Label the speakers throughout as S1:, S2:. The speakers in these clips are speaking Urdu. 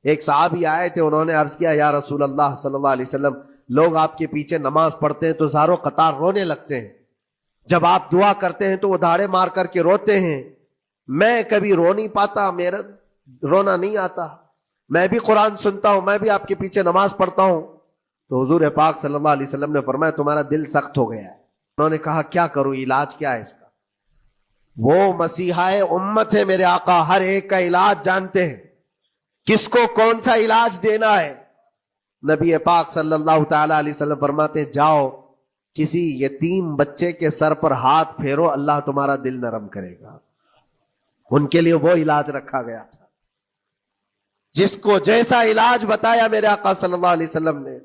S1: ایک صحابی آئے تھے، انہوں نے عرض کیا یا رسول اللہ صلی اللہ علیہ وسلم، لوگ آپ کے پیچھے نماز پڑھتے ہیں تو زاروں قطار رونے لگتے ہیں، جب آپ دعا کرتے ہیں تو وہ دھاڑے مار کر کے روتے ہیں، میں کبھی رو نہیں پاتا، میرا رونا نہیں آتا، میں بھی قرآن سنتا ہوں، میں بھی آپ کے پیچھے نماز پڑھتا ہوں۔ تو حضور پاک صلی اللہ علیہ وسلم نے فرمایا تمہارا دل سخت ہو گیا ہے۔ انہوں نے کہا کیا کروں، علاج کیا ہے اس کا؟ وہ مسیحا امت ہے میرے آقا، ہر ایک کا علاج جانتے ہیں، کس کو کون سا علاج دینا ہے۔ نبی پاک صلی اللہ تعالی علیہ وسلم فرماتے جاؤ کسی یتیم بچے کے سر پر ہاتھ پھیرو، اللہ تمہارا دل نرم کرے گا۔ ان کے لیے وہ علاج رکھا گیا تھا، جس کو جیسا علاج بتایا میرے آقا صلی اللہ علیہ وسلم نے،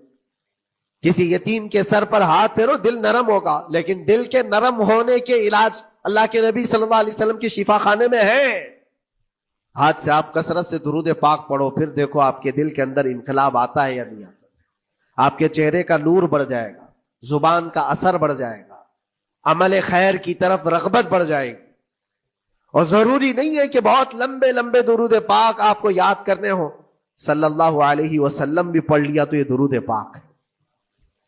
S1: کسی یتیم کے سر پر ہاتھ پھیرو دل نرم ہوگا۔ لیکن دل کے نرم ہونے کے علاج اللہ کے نبی صلی اللہ علیہ وسلم کی شفا خانے میں ہے۔ ہاتھ سے آپ کثرت سے درود پاک پڑھو، پھر دیکھو آپ کے دل کے اندر انقلاب آتا ہے یا نہیں آتا۔ آپ کے چہرے کا نور بڑھ جائے گا، زبان کا اثر بڑھ جائے گا، عمل خیر کی طرف رغبت بڑھ جائے گی۔ اور ضروری نہیں ہے کہ بہت لمبے لمبے درود پاک آپ کو یاد کرنے ہوں، صلی اللہ علیہ وسلم بھی پڑھ لیا تو یہ درود پاک ہے،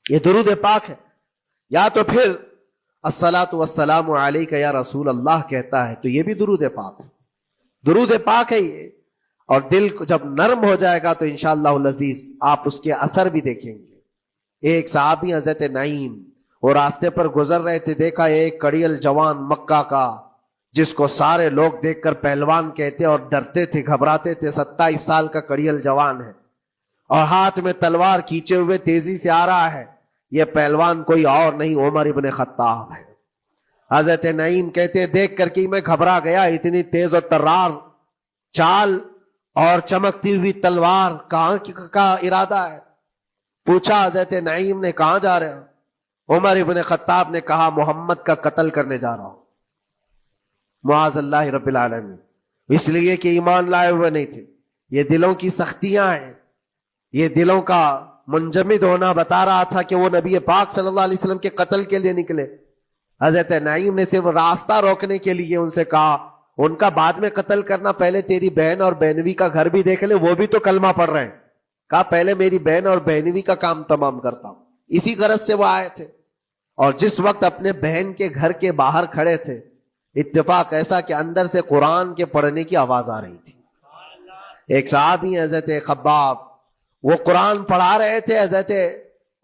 S1: یہ درود پاک ہے۔ یا تو پھر الصلاۃ والسلام علیک یا رسول اللہ کہتا ہے تو یہ بھی درود پاک ہے، درود پاک ہے یہ۔ اور دل کو جب نرم ہو جائے گا تو انشاءاللہ العزیز آپ اس کے اثر بھی دیکھیں گے۔ ایک صحابی حضرت نعیم وہ راستے پر گزر رہے تھے، دیکھا ایک کڑیل جوان مکہ کا، جس کو سارے لوگ دیکھ کر پہلوان کہتے اور ڈرتے تھے، گھبراتے تھے، 27 سال کا کڑیل جوان ہے اور ہاتھ میں تلوار کھینچے ہوئے تیزی سے آ رہا ہے۔ یہ پہلوان کوئی اور نہیں عمر ابن خطاب ہے۔ حضرت نعیم کہتے دیکھ کر کے میں گھبرا گیا، اتنی تیز اور ترار چال اور چمکتی ہوئی تلوار، کہاں کا ارادہ ہے؟ پوچھا حضرت نعیم نے کہاں جا رہے ہو؟ عمر ابن خطاب نے کہا محمد کا قتل کرنے جا رہا ہوں، معاذ اللہ رب العالمین، اس لیے کہ ایمان لائے ہوئے نہیں تھے۔ یہ دلوں کی سختیاں ہیں، یہ دلوں کا منجمد ہونا بتا رہا تھا کہ وہ نبی پاک صلی اللہ علیہ وسلم کے قتل کے لیے نکلے۔ حضرت نعیم نے صرف راستہ روکنے کے لیے ان سے کہا، ان کا بعد میں قتل کرنا، پہلے تیری بہن اور بہنوی کا گھر بھی دیکھ لے، وہ بھی تو کلمہ پڑھ رہے ہیں۔ کہا پہلے میری بہن اور بہنوی کا کام تمام کرتا ہوں۔ اسی غرض سے وہ آئے تھے۔ اور جس وقت اپنے بہن کے گھر کے باہر کھڑے تھے، اتفاق ایسا کہ اندر سے قرآن کے پڑھنے کی آواز آ رہی تھی۔ ایک صحابی حضرت خباب، وہ قرآن پڑھا رہے تھے حضرت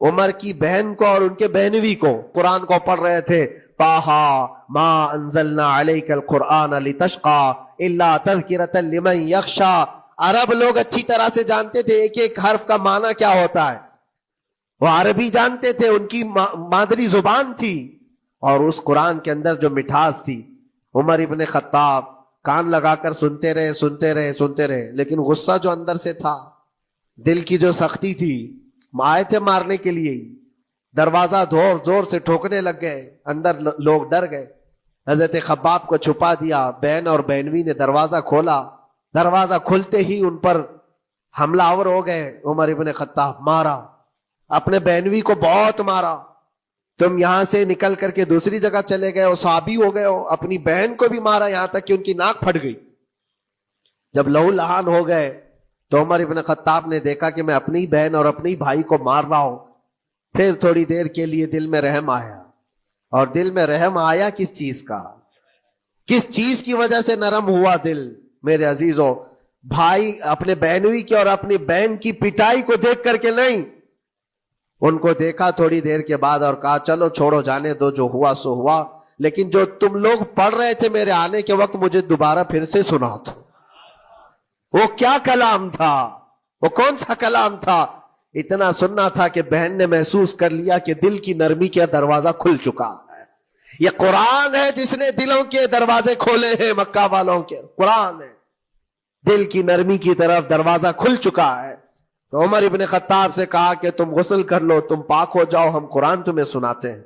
S1: عمر کی بہن کو اور ان کے بہنوی کو، قرآن کو پڑھ رہے تھے، طٰہٰ ما انزلنا علیک القرآن لتشقی الا تذکرۃ لمن یخشی۔ عرب لوگ اچھی طرح سے جانتے تھے ایک ایک حرف کا معنی کیا ہوتا ہے، وہ عربی جانتے تھے، ان کی مادری زبان تھی، اور اس قرآن کے اندر جو مٹھاس تھی۔ عمر ابن خطاب کان لگا کر سنتے رہے سنتے رہے سنتے رہے، لیکن غصہ جو اندر سے تھا، دل کی جو سختی تھی، آئے تھے مارنے کے لیے، دروازہ زور زور سے ٹھوکنے لگ گئے، اندر لوگ ڈر گئے۔ حضرت خباب کو چھپا دیا، بہن اور بہنوی نے دروازہ کھولا، دروازہ کھلتے ہی ان پر حملہ آور ہو گئے۔ عمر ابن خطاب مارا، اپنے بہنوی کو بہت مارا، تم یہاں سے نکل کر کے دوسری جگہ چلے گئے ہو، صحابی ہو گئے ہو۔ اپنی بہن کو بھی مارا، یہاں تک کہ ان کی ناک پھٹ گئی۔ جب لہو لہان ہو گئے تو عمر ابن خطاب نے دیکھا کہ میں اپنی بہن اور اپنی بھائی کو مار رہا ہوں۔ پھر تھوڑی دیر کے لیے دل میں رحم آیا، اور دل میں رحم آیا کس چیز کا، کس چیز کی وجہ سے نرم ہوا دل؟ میرے عزیزوں، بھائی اپنے بہنوی کی اور اپنی بہن کی پٹائی کو دیکھ کر کے نہیں، ان کو دیکھا تھوڑی دیر کے بعد اور کہا چلو چھوڑو، جانے دو، جو ہوا سو ہوا، لیکن جو تم لوگ پڑھ رہے تھے میرے آنے کے وقت مجھے دوبارہ پھر سے سنا دو۔ وہ کیا کلام تھا، وہ کون سا کلام تھا؟ اتنا سننا تھا کہ بہن نے محسوس کر لیا کہ دل کی نرمی کا دروازہ کھل چکا ہے۔ یہ قرآن ہے جس نے دلوں کے دروازے کھولے ہیں، مکہ والوں کے قرآن ہے، دل کی نرمی کی طرف دروازہ کھل چکا ہے۔ تو عمر ابن خطاب سے کہا کہ تم غسل کر لو، تم پاک ہو جاؤ، ہم قرآن تمہیں سناتے ہیں۔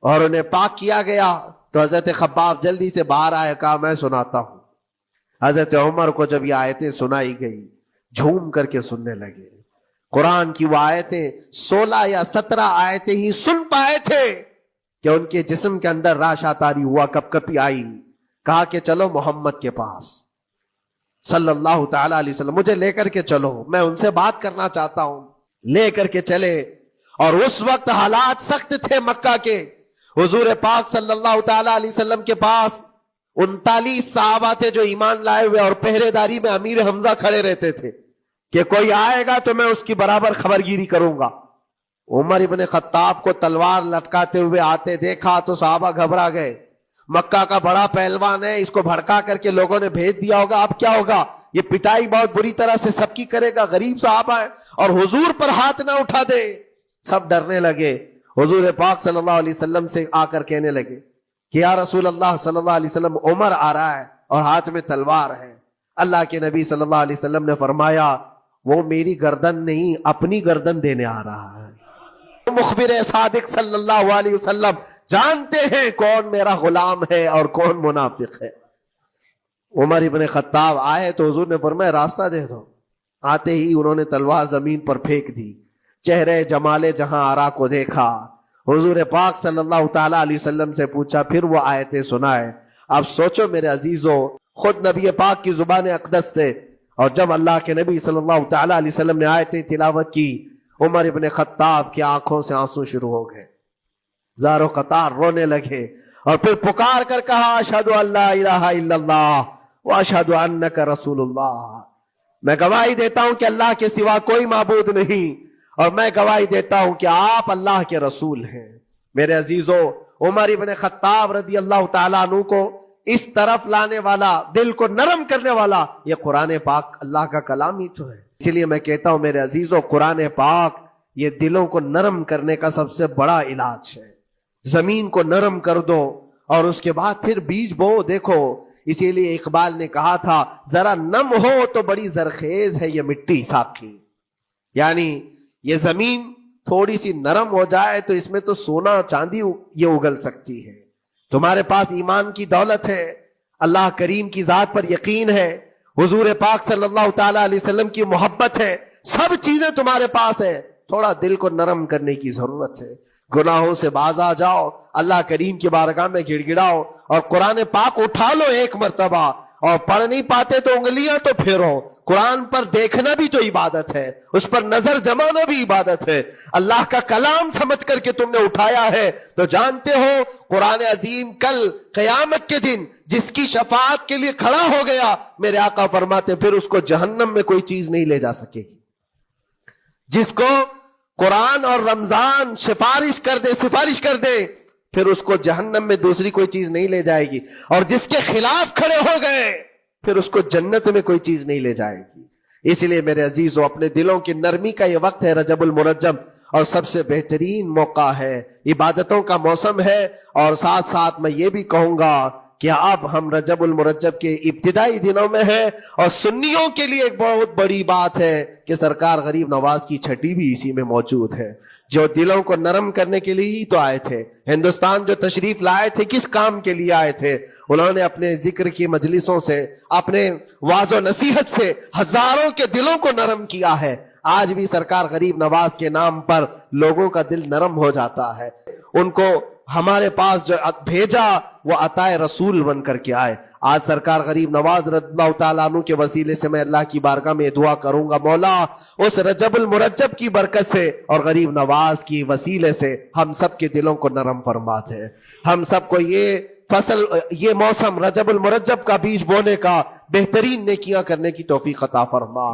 S1: اور انہیں پاک کیا گیا تو حضرت خباب جلدی سے باہر آئے، کہا میں سناتا ہوں۔ حضرت عمر کو جب یہ آیتیں سنائی گئی، جھوم کر کے سننے لگے۔ قرآن کی وہ آیتیں 16 یا 17 آیتیں ہی سن پائے تھے کہ ان کے جسم کے اندر راشا تاری ہوا، کپ کپی آئی۔ کہا کہ چلو محمد کے پاس، صلی اللہ تعالی علیہ وسلم مجھے لے کر کے چلو، میں ان سے بات کرنا چاہتا ہوں۔ لے کر کے چلے، اور اس وقت حالات سخت تھے مکہ کے۔ حضور پاک صلی اللہ تعالی علیہ وسلم کے پاس 39 صحابہ تھے جو ایمان لائے ہوئے، اور پہرے داری میں امیر حمزہ کھڑے رہتے تھے کہ کوئی آئے گا تو میں اس کی برابر خبرگیری کروں گا۔ عمر ابن خطاب کو تلوار لٹکاتے ہوئے آتے دیکھا تو صحابہ گھبرا گئے، مکہ کا بڑا پہلوان ہے، اس کو بھڑکا کر کے لوگوں نے بھیج دیا ہوگا، اب کیا ہوگا؟ یہ پٹائی بہت بری طرح سے سب کی کرے گا، غریب صحابہ ہے، اور حضور پر ہاتھ نہ اٹھا دے۔ سب ڈرنے لگے۔ حضور پاک صلی اللہ علیہ وسلم سے آ کر کہنے لگے کہ یا رسول اللہ صلی اللہ علیہ وسلم، عمر آ رہا ہے اور ہاتھ میں تلوار ہے۔ اللہ کے نبی صلی اللہ علیہ وسلم نے فرمایا وہ میری گردن نہیں، اپنی گردن دینے آ رہا ہے۔ مخبر صادق صلی اللہ علیہ وسلم جانتے ہیں کون میرا غلام ہے اور کون منافق ہے۔ عمر ابن خطاب آئے تو حضور نے فرمایا راستہ دے دو۔ آتے ہی انہوں نے تلوار زمین پر پھینک دی۔ چہرے جمال جہاں آرا کو دیکھا۔ حضور پاک صلی اللہ تعالی علیہ وسلم سے پوچھا، پھر وہ آیتیں سنائے۔ اب سوچو میرے عزیزو، خود نبی پاک کی زبان اقدس سے، اور جب اللہ کے نبی صلی اللہ تعالی علیہ وسلم نے آیتیں تلاوت کی، عمر ابن خطاب کی آنکھوں سے آنسو شروع ہو گئے، زارو قطار رونے لگے، اور پھر پکار کر کہا اشہد ان لا الہ الا اللہ واشہد انک رسول اللہ۔ میں گواہی دیتا ہوں کہ اللہ کے سوا کوئی معبود نہیں، اور میں گواہی دیتا ہوں کہ آپ اللہ کے رسول ہیں۔ میرے عزیزو، عمر ابن خطاب رضی اللہ تعالیٰ عنہ کو اس طرف لانے والا، دل کو نرم کرنے والا، یہ قرآن پاک اللہ کا کلام ہی تو ہے۔ اسی لیے میں کہتا ہوں میرے عزیزو، قرآن پاک یہ دلوں کو نرم کرنے کا سب سے بڑا علاج ہے۔ زمین کو نرم کر دو اور اس کے بعد پھر بیج بو۔ دیکھو، اسی لیے اقبال نے کہا تھا ذرا نم ہو تو بڑی زرخیز ہے یہ مٹی ساقی، یعنی یہ زمین تھوڑی سی نرم ہو جائے تو اس میں تو سونا چاندی یہ اگل سکتی ہے۔ تمہارے پاس ایمان کی دولت ہے، اللہ کریم کی ذات پر یقین ہے، حضور پاک صلی اللہ تعالی علیہ وسلم کی محبت ہے، سب چیزیں تمہارے پاس ہے، تھوڑا دل کو نرم کرنے کی ضرورت ہے۔ گناہوں سے باز آ جاؤ، اللہ کریم کی بارگاہ میں گڑ گڑاؤ، اور قرآن پاک اٹھا لو ایک مرتبہ، اور پڑھ نہیں پاتے تو انگلیاں تو پھیرو۔ قرآن پر دیکھنا بھی تو عبادت ہے، اس پر نظر جمانا بھی عبادت ہے۔ اللہ کا کلام سمجھ کر کے تم نے اٹھایا ہے تو جانتے ہو قرآن عظیم کل قیامت کے دن جس کی شفاعت کے لیے کھڑا ہو گیا، میرے آقا فرماتے پھر اس کو جہنم میں کوئی چیز نہیں لے جا سکے گی۔ جس کو قرآن اور رمضان سفارش کر دے پھر اس کو جہنم میں دوسری کوئی چیز نہیں لے جائے گی، اور جس کے خلاف کھڑے ہو گئے پھر اس کو جنت میں کوئی چیز نہیں لے جائے گی۔ اس لیے میرے عزیزو، اپنے دلوں کی نرمی کا یہ وقت ہے رجب المرجب، اور سب سے بہترین موقع ہے، عبادتوں کا موسم ہے۔ اور ساتھ ساتھ میں یہ بھی کہوں گا کہ اب ہم رجب المرجب کے ابتدائی دنوں میں ہیں، اور سنیوں کے لیے ایک بہت بڑی بات ہے کہ سرکار غریب نواز کی چھٹی بھی اسی میں موجود ہے، جو دلوں کو نرم کرنے کے لیے ہی تو آئے تھے۔ ہندوستان جو تشریف لائے تھے کس کام کے لیے آئے تھے؟ انہوں نے اپنے ذکر کی مجلسوں سے، اپنے واعظ و نصیحت سے ہزاروں کے دلوں کو نرم کیا ہے۔ آج بھی سرکار غریب نواز کے نام پر لوگوں کا دل نرم ہو جاتا ہے۔ ان کو ہمارے پاس جو بھیجا وہ عطائے رسول بن کر کے آئے۔ آج سرکار غریب نواز رضی اللہ تعالیٰ عنہ کے وسیلے سے میں اللہ کی بارگاہ میں دعا کروں گا، مولا اس رجب المرجب کی برکت سے اور غریب نواز کی وسیلے سے ہم سب کے دلوں کو نرم فرما دے۔ ہم سب کو یہ موسم رجب المرجب کا بیج بونے کا، بہترین نیکیاں کرنے کی توفیق عطا فرما۔